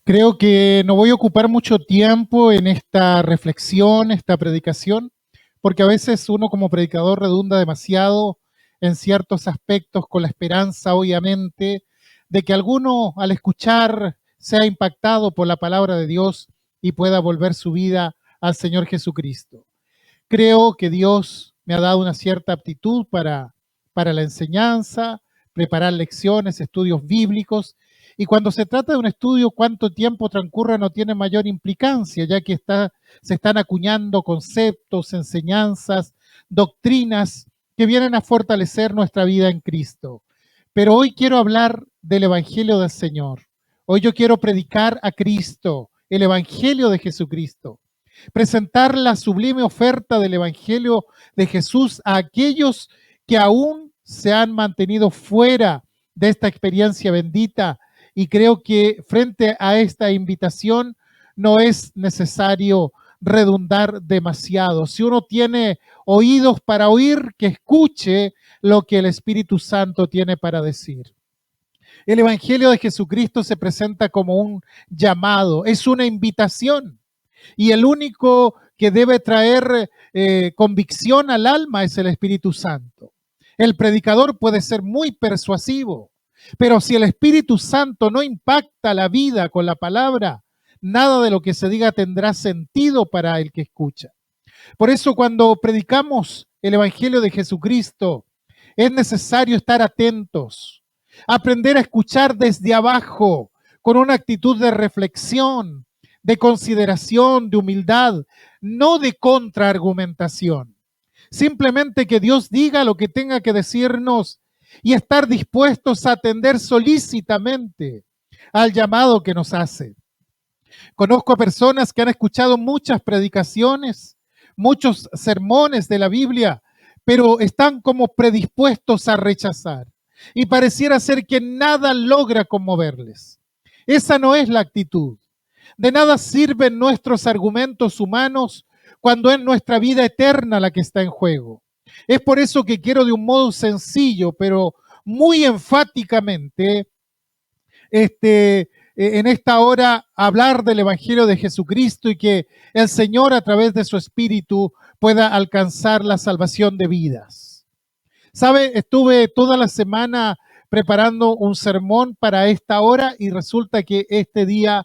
Creo que no voy a ocupar mucho tiempo en esta reflexión, esta predicación, porque a veces uno como predicador redunda demasiado en ciertos aspectos con la esperanza, obviamente, de que alguno al escuchar sea impactado por la palabra de Dios y pueda volver su vida al Señor Jesucristo. Creo que Dios me ha dado una cierta aptitud para la enseñanza, preparar lecciones, estudios bíblicos. Y cuando se trata de un estudio, cuánto tiempo transcurra no tiene mayor implicancia, ya que se están acuñando conceptos, enseñanzas, doctrinas que vienen a fortalecer nuestra vida en Cristo. Pero hoy quiero hablar del Evangelio del Señor. Hoy yo quiero predicar a Cristo, el Evangelio de Jesucristo, presentar la sublime oferta del Evangelio de Jesús a aquellos que aún se han mantenido fuera de esta experiencia bendita. Y creo que frente a esta invitación no es necesario redundar demasiado. Si uno tiene oídos para oír, que escuche lo que el Espíritu Santo tiene para decir. El Evangelio de Jesucristo se presenta como un llamado, es una invitación. Y el único que debe traer convicción al alma es el Espíritu Santo. El predicador puede ser muy persuasivo, pero si el Espíritu Santo no impacta la vida con la palabra, nada de lo que se diga tendrá sentido para el que escucha. Por eso cuando predicamos el Evangelio de Jesucristo, es necesario estar atentos, aprender a escuchar desde abajo, con una actitud de reflexión, de consideración, de humildad, no de contraargumentación. Simplemente que Dios diga lo que tenga que decirnos y estar dispuestos a atender solícitamente al llamado que nos hace. Conozco a personas que han escuchado muchas predicaciones, muchos sermones de la Biblia, pero están como predispuestos a rechazar. Y pareciera ser que nada logra conmoverles. Esa no es la actitud. De nada sirven nuestros argumentos humanos cuando es nuestra vida eterna la que está en juego. Es por eso que quiero de un modo sencillo, pero muy enfáticamente, en esta hora hablar del Evangelio de Jesucristo y que el Señor a través de su Espíritu pueda alcanzar la salvación de vidas. ¿Sabe? Estuve toda la semana preparando un sermón para esta hora y resulta que este día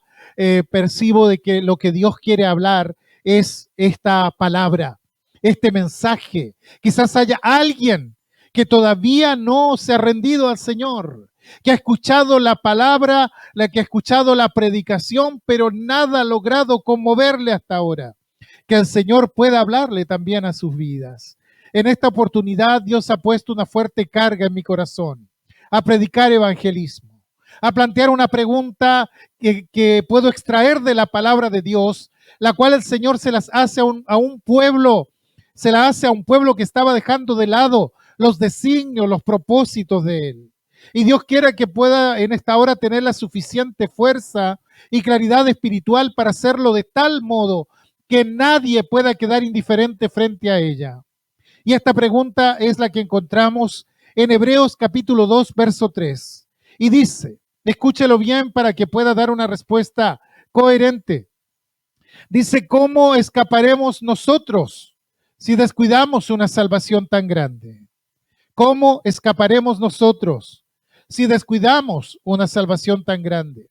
percibo de que lo que Dios quiere hablar es esta palabra, este mensaje. Quizás haya alguien que todavía no se ha rendido al Señor, que ha escuchado la palabra, que ha escuchado la predicación, pero nada ha logrado conmoverle hasta ahora. Que el Señor pueda hablarle también a sus vidas. En esta oportunidad Dios ha puesto una fuerte carga en mi corazón a predicar evangelismo, a plantear una pregunta que puedo extraer de la palabra de Dios, la cual el Señor se las hace a un pueblo, se la hace a un pueblo que estaba dejando de lado los designios, los propósitos de Él. Y Dios quiere que pueda en esta hora tener la suficiente fuerza y claridad espiritual para hacerlo de tal modo que nadie pueda quedar indiferente frente a ella. Y esta pregunta es la que encontramos en Hebreos capítulo 2, verso 3. Y dice, escúchelo bien para que pueda dar una respuesta coherente. Dice, ¿cómo escaparemos nosotros si descuidamos una salvación tan grande? ¿Cómo escaparemos nosotros si descuidamos una salvación tan grande?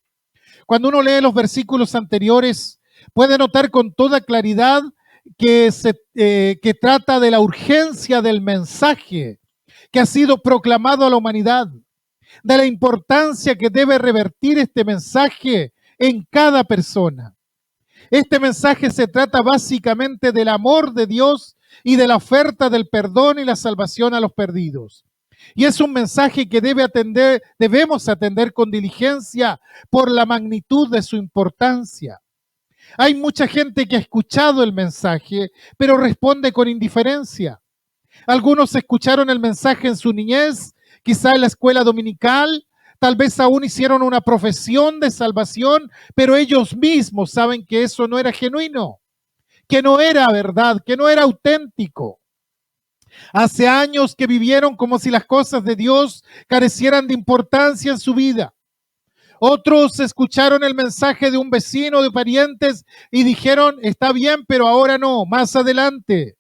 Cuando uno lee los versículos anteriores, puede notar con toda claridad que trata de la urgencia del mensaje que ha sido proclamado a la humanidad, de la importancia que debe revertir este mensaje en cada persona. Este mensaje se trata básicamente del amor de Dios y de la oferta del perdón y la salvación a los perdidos. Y es un mensaje que debemos atender con diligencia por la magnitud de su importancia. Hay mucha gente que ha escuchado el mensaje, pero responde con indiferencia. Algunos escucharon el mensaje en su niñez, quizá en la escuela dominical, tal vez aún hicieron una profesión de salvación, pero ellos mismos saben que eso no era genuino, que no era verdad, que no era auténtico. Hace años que vivieron como si las cosas de Dios carecieran de importancia en su vida. Otros escucharon el mensaje de un vecino, de parientes, y dijeron, está bien, pero ahora no, más adelante.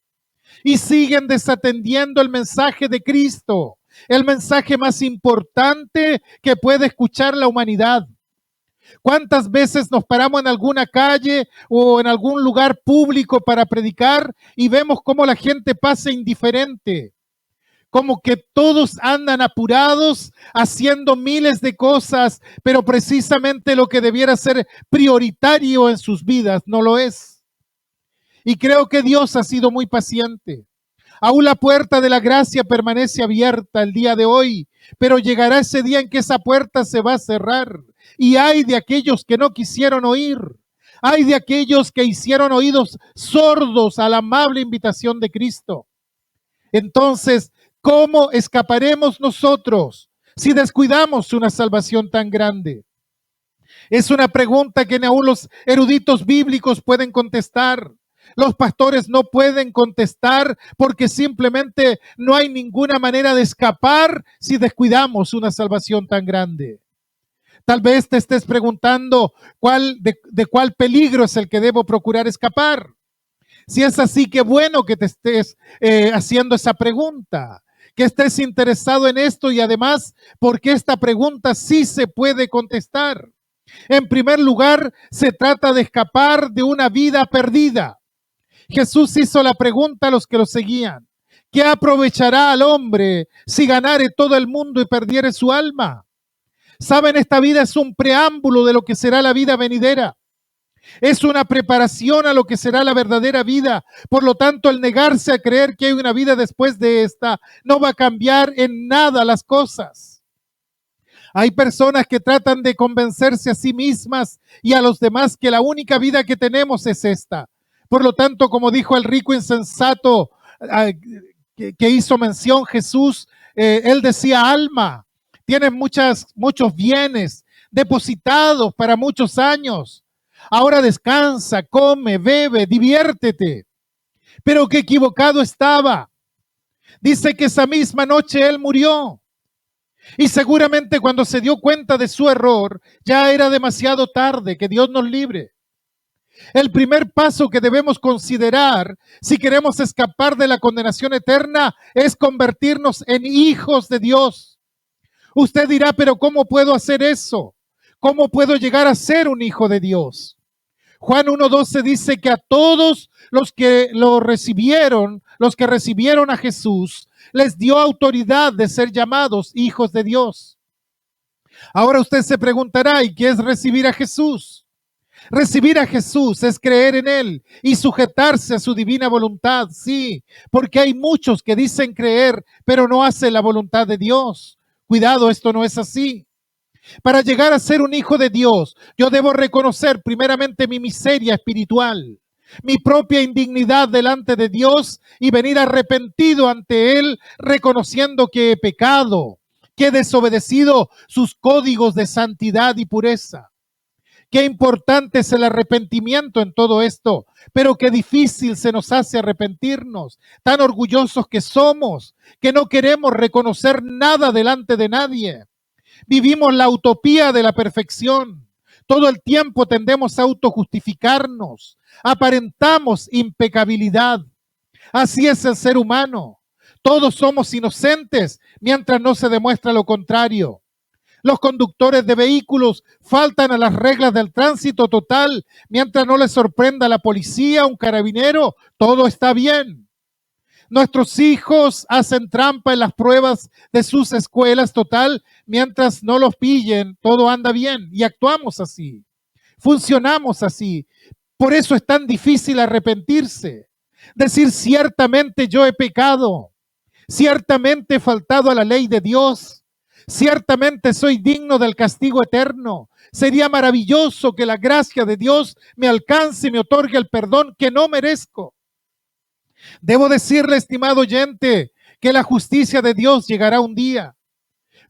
Y siguen desatendiendo el mensaje de Cristo, el mensaje más importante que puede escuchar la humanidad. ¿Cuántas veces nos paramos en alguna calle o en algún lugar público para predicar y vemos cómo la gente pasa indiferente? Como que todos andan apurados haciendo miles de cosas, pero precisamente lo que debiera ser prioritario en sus vidas no lo es. Y creo que Dios ha sido muy paciente. Aún la puerta de la gracia permanece abierta el día de hoy, pero llegará ese día en que esa puerta se va a cerrar. Y hay de aquellos que no quisieron oír. Hay de aquellos que hicieron oídos sordos a la amable invitación de Cristo. Entonces, ¿cómo escaparemos nosotros si descuidamos una salvación tan grande? Es una pregunta que ni aún los eruditos bíblicos pueden contestar. Los pastores no pueden contestar porque simplemente no hay ninguna manera de escapar si descuidamos una salvación tan grande. Tal vez te estés preguntando de cuál peligro es el que debo procurar escapar. Si es así, qué bueno que te estés haciendo esa pregunta, que estés interesado en esto y además porque esta pregunta sí se puede contestar. En primer lugar, se trata de escapar de una vida perdida. Jesús hizo la pregunta a los que lo seguían: ¿qué aprovechará al hombre si ganare todo el mundo y perdiere su alma? Saben, esta vida es un preámbulo de lo que será la vida venidera. Es una preparación a lo que será la verdadera vida. Por lo tanto, el negarse a creer que hay una vida después de esta no va a cambiar en nada las cosas. Hay personas que tratan de convencerse a sí mismas y a los demás que la única vida que tenemos es esta. Por lo tanto, como dijo el rico insensato que hizo mención Jesús, él decía: alma, tienes muchos bienes depositados para muchos años. Ahora descansa, come, bebe, diviértete. Pero qué equivocado estaba. Dice que esa misma noche él murió. Y seguramente cuando se dio cuenta de su error, ya era demasiado tarde. Que Dios nos libre. El primer paso que debemos considerar si queremos escapar de la condenación eterna es convertirnos en hijos de Dios. Usted dirá, pero ¿cómo puedo hacer eso? ¿Cómo puedo llegar a ser un hijo de Dios? Juan 1:12 dice que a todos los que lo recibieron, los que recibieron a Jesús, les dio autoridad de ser llamados hijos de Dios. Ahora usted se preguntará, ¿y qué es recibir a Jesús? Recibir a Jesús es creer en Él y sujetarse a su divina voluntad, sí, porque hay muchos que dicen creer, pero no hacen la voluntad de Dios. Cuidado, esto no es así. Para llegar a ser un hijo de Dios, yo debo reconocer primeramente mi miseria espiritual, mi propia indignidad delante de Dios y venir arrepentido ante Él, reconociendo que he pecado, que he desobedecido sus códigos de santidad y pureza. Qué importante es el arrepentimiento en todo esto, pero qué difícil se nos hace arrepentirnos, tan orgullosos que somos, que no queremos reconocer nada delante de nadie. Vivimos la utopía de la perfección. Todo el tiempo tendemos a autojustificarnos, aparentamos impecabilidad. Así es el ser humano. Todos somos inocentes mientras no se demuestra lo contrario. Los conductores de vehículos faltan a las reglas del tránsito total mientras no les sorprenda la policía, un carabinero, todo está bien. Nuestros hijos hacen trampa en las pruebas de sus escuelas total, mientras no los pillen, todo anda bien y actuamos así, funcionamos así. Por eso es tan difícil arrepentirse, decir ciertamente yo he pecado, ciertamente he faltado a la ley de Dios, ciertamente soy digno del castigo eterno. Sería maravilloso que la gracia de Dios me alcance y me otorgue el perdón que no merezco. Debo decirle, estimado oyente, que la justicia de Dios llegará un día.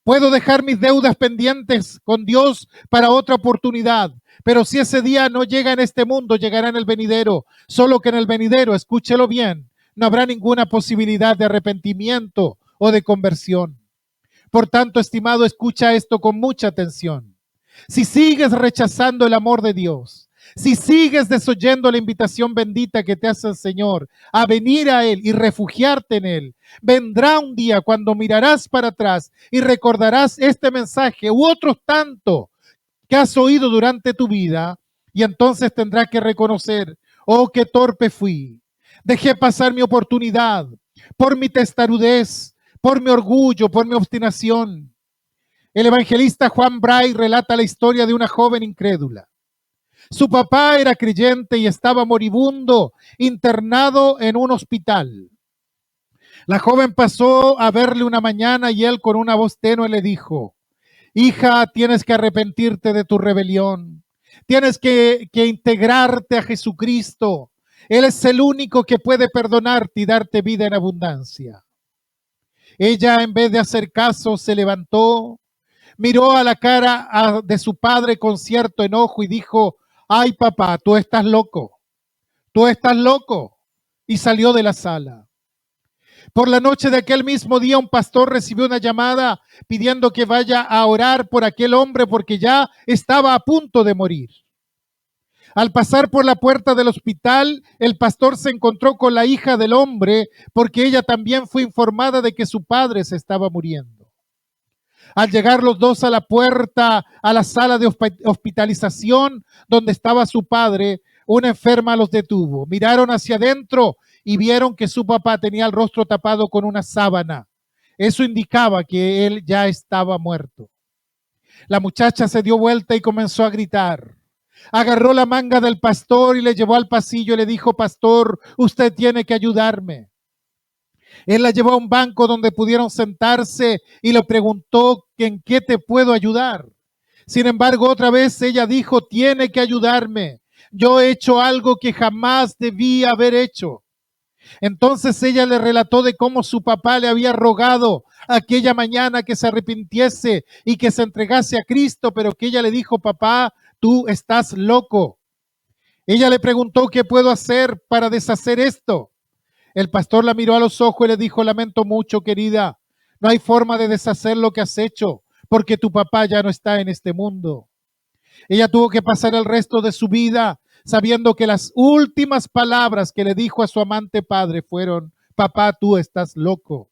Puedo dejar mis deudas pendientes con Dios para otra oportunidad, pero si ese día no llega en este mundo, llegará en el venidero. Solo que en el venidero, escúchelo bien, no habrá ninguna posibilidad de arrepentimiento o de conversión. Por tanto, estimado, escucha esto con mucha atención. si sigues rechazando el amor de Dios, si sigues desoyendo la invitación bendita que te hace el Señor a venir a Él y refugiarte en Él, vendrá un día cuando mirarás para atrás y recordarás este mensaje u otros tantos que has oído durante tu vida, y entonces tendrás que reconocer, oh, qué torpe fui. Dejé pasar mi oportunidad por mi testarudez, por mi orgullo, por mi obstinación. El evangelista Juan Bray relata la historia de una joven incrédula. Su papá era creyente y estaba moribundo, internado en un hospital. La joven pasó a verle una mañana y él con una voz tenue le dijo: hija, tienes que arrepentirte de tu rebelión. Tienes que integrarte a Jesucristo. Él es el único que puede perdonarte y darte vida en abundancia. Ella, en vez de hacer caso, se levantó, miró a la cara de su padre con cierto enojo y dijo: ay, papá, tú estás loco, tú estás loco. Y salió de la sala. Por la noche de aquel mismo día, un pastor recibió una llamada pidiendo que vaya a orar por aquel hombre porque ya estaba a punto de morir. Al pasar por la puerta del hospital, el pastor se encontró con la hija del hombre porque ella también fue informada de que su padre se estaba muriendo. Al llegar los dos a la puerta, a la sala de hospitalización donde estaba su padre, una enferma los detuvo. Miraron hacia adentro y vieron que su papá tenía el rostro tapado con una sábana. Eso indicaba que él ya estaba muerto. La muchacha se dio vuelta y comenzó a gritar. Agarró la manga del pastor y le llevó al pasillo y le dijo: pastor, usted tiene que ayudarme. Él la llevó a un banco donde pudieron sentarse y le preguntó: ¿en qué te puedo ayudar? Sin embargo, otra vez ella dijo: tiene que ayudarme. Yo he hecho algo que jamás debí haber hecho. Entonces ella le relató de cómo su papá le había rogado aquella mañana que se arrepintiese y que se entregase a Cristo, pero que ella le dijo: papá, tú estás loco. Ella le preguntó: ¿qué puedo hacer para deshacer esto? El pastor la miró a los ojos y le dijo: lamento mucho, querida, no hay forma de deshacer lo que has hecho, porque tu papá ya no está en este mundo. Ella tuvo que pasar el resto de su vida sabiendo que las últimas palabras que le dijo a su amante padre fueron: papá, tú estás loco.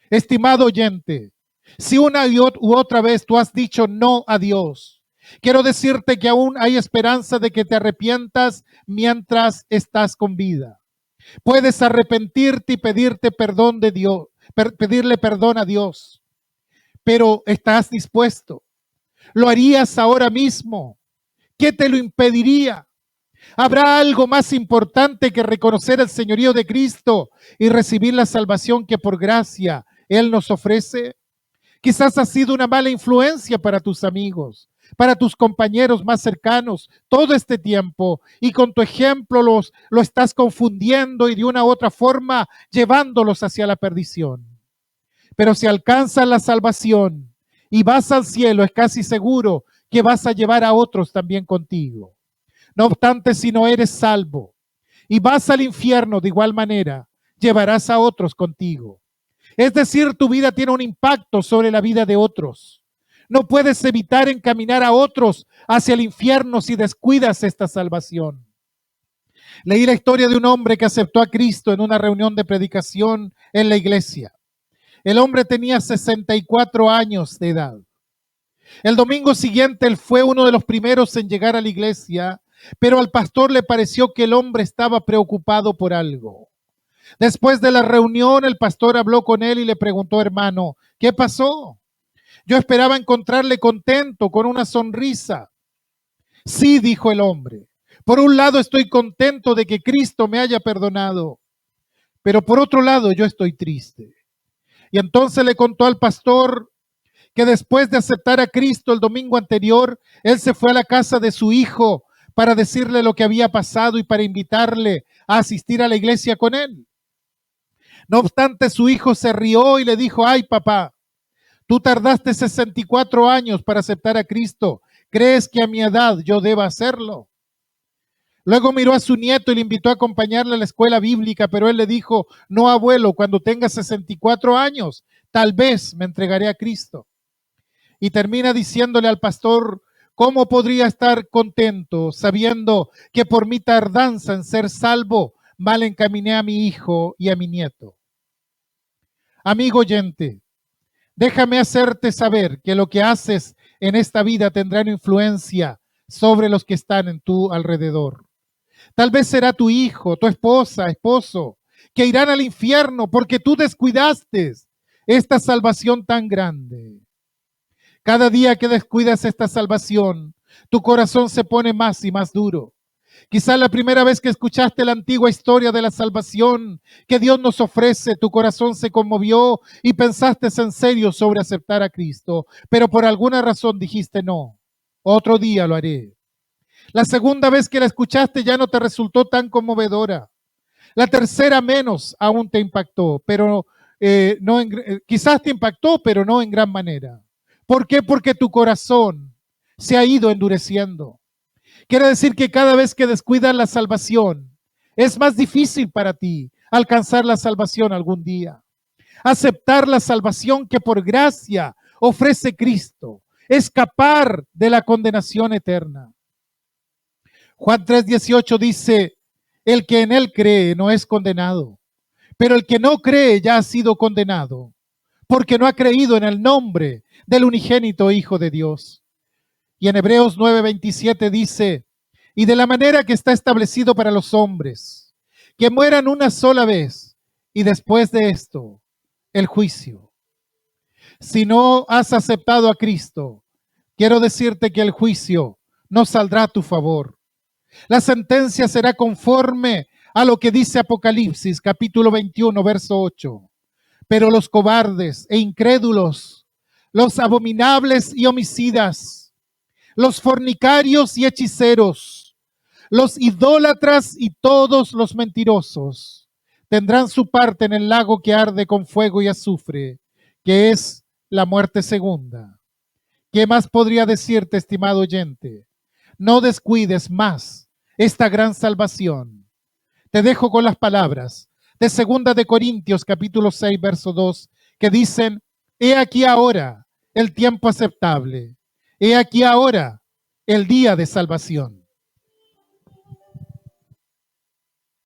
Estimado oyente, si una u otra vez tú has dicho no a Dios, quiero decirte que aún hay esperanza de que te arrepientas mientras estás con vida. Puedes arrepentirte y pedirte perdón de Dios, pedirle perdón a Dios, pero ¿estás dispuesto? ¿Lo harías ahora mismo? ¿Qué te lo impediría? ¿Habrá algo más importante que reconocer el señorío de Cristo y recibir la salvación que por gracia Él nos ofrece? Quizás has sido una mala influencia para tus amigos, para tus compañeros más cercanos todo este tiempo, y con tu ejemplo lo estás confundiendo y de una u otra forma llevándolos hacia la perdición. Pero si alcanzas la salvación y vas al cielo, es casi seguro que vas a llevar a otros también contigo. No obstante, si no eres salvo y vas al infierno de igual manera, llevarás a otros contigo. Es decir, tu vida tiene un impacto sobre la vida de otros. No puedes evitar encaminar a otros hacia el infierno si descuidas esta salvación. Leí la historia de un hombre que aceptó a Cristo en una reunión de predicación en la iglesia. El hombre tenía 64 años de edad. El domingo siguiente él fue uno de los primeros en llegar a la iglesia, pero al pastor le pareció que el hombre estaba preocupado por algo. Después de la reunión, el pastor habló con él y le preguntó: hermano, ¿qué pasó? Yo esperaba encontrarle contento, con una sonrisa. Sí, dijo el hombre. Por un lado estoy contento de que Cristo me haya perdonado, pero por otro lado yo estoy triste. Y entonces le contó al pastor que después de aceptar a Cristo el domingo anterior, él se fue a la casa de su hijo para decirle lo que había pasado y para invitarle a asistir a la iglesia con él. No obstante, su hijo se rió y le dijo: ay, papá, tú tardaste 64 años para aceptar a Cristo. ¿Crees que a mi edad yo deba hacerlo? Luego miró a su nieto y le invitó a acompañarle a la escuela bíblica, pero él le dijo: no, abuelo, cuando tenga 64 años, tal vez me entregaré a Cristo. Y termina diciéndole al pastor: ¿Cómo podría estar contento sabiendo que por mi tardanza en ser salvo, mal encaminé a mi hijo y a mi nieto? Amigo oyente, déjame hacerte saber que lo que haces en esta vida tendrá una influencia sobre los que están en tu alrededor. Tal vez será tu hijo, tu esposa, esposo, que irán al infierno porque tú descuidaste esta salvación tan grande. Cada día que descuidas esta salvación, tu corazón se pone más y más duro. Quizá la primera vez que escuchaste la antigua historia de la salvación que Dios nos ofrece, tu corazón se conmovió y pensaste en serio sobre aceptar a Cristo, pero por alguna razón dijiste no, otro día lo haré. La segunda vez que la escuchaste ya no te resultó tan conmovedora. La tercera menos aún te impactó, pero no quizás te impactó, pero no en gran manera. ¿Por qué? Porque tu corazón se ha ido endureciendo. Quiere decir que cada vez que descuidas la salvación, es más difícil para ti alcanzar la salvación algún día. Aceptar la salvación que por gracia ofrece Cristo, escapar de la condenación eterna. Juan 3:18 dice, el que en él cree no es condenado, pero el que no cree ya ha sido condenado, porque no ha creído en el nombre del unigénito Hijo de Dios. Y en Hebreos 9:27 dice, y de la manera que está establecido para los hombres, que mueran una sola vez, y después de esto, el juicio. Si no has aceptado a Cristo, quiero decirte que el juicio no saldrá a tu favor. La sentencia será conforme a lo que dice Apocalipsis, capítulo 21, verso 8. Pero los cobardes e incrédulos, los abominables y homicidas, los fornicarios y hechiceros, los idólatras y todos los mentirosos tendrán su parte en el lago que arde con fuego y azufre, que es la muerte segunda. ¿Qué más podría decirte, estimado oyente? No descuides más esta gran salvación. Te dejo con las palabras de 2 Corintios capítulo 6, verso 2, que dicen, he aquí ahora el tiempo aceptable, he aquí ahora el día de salvación.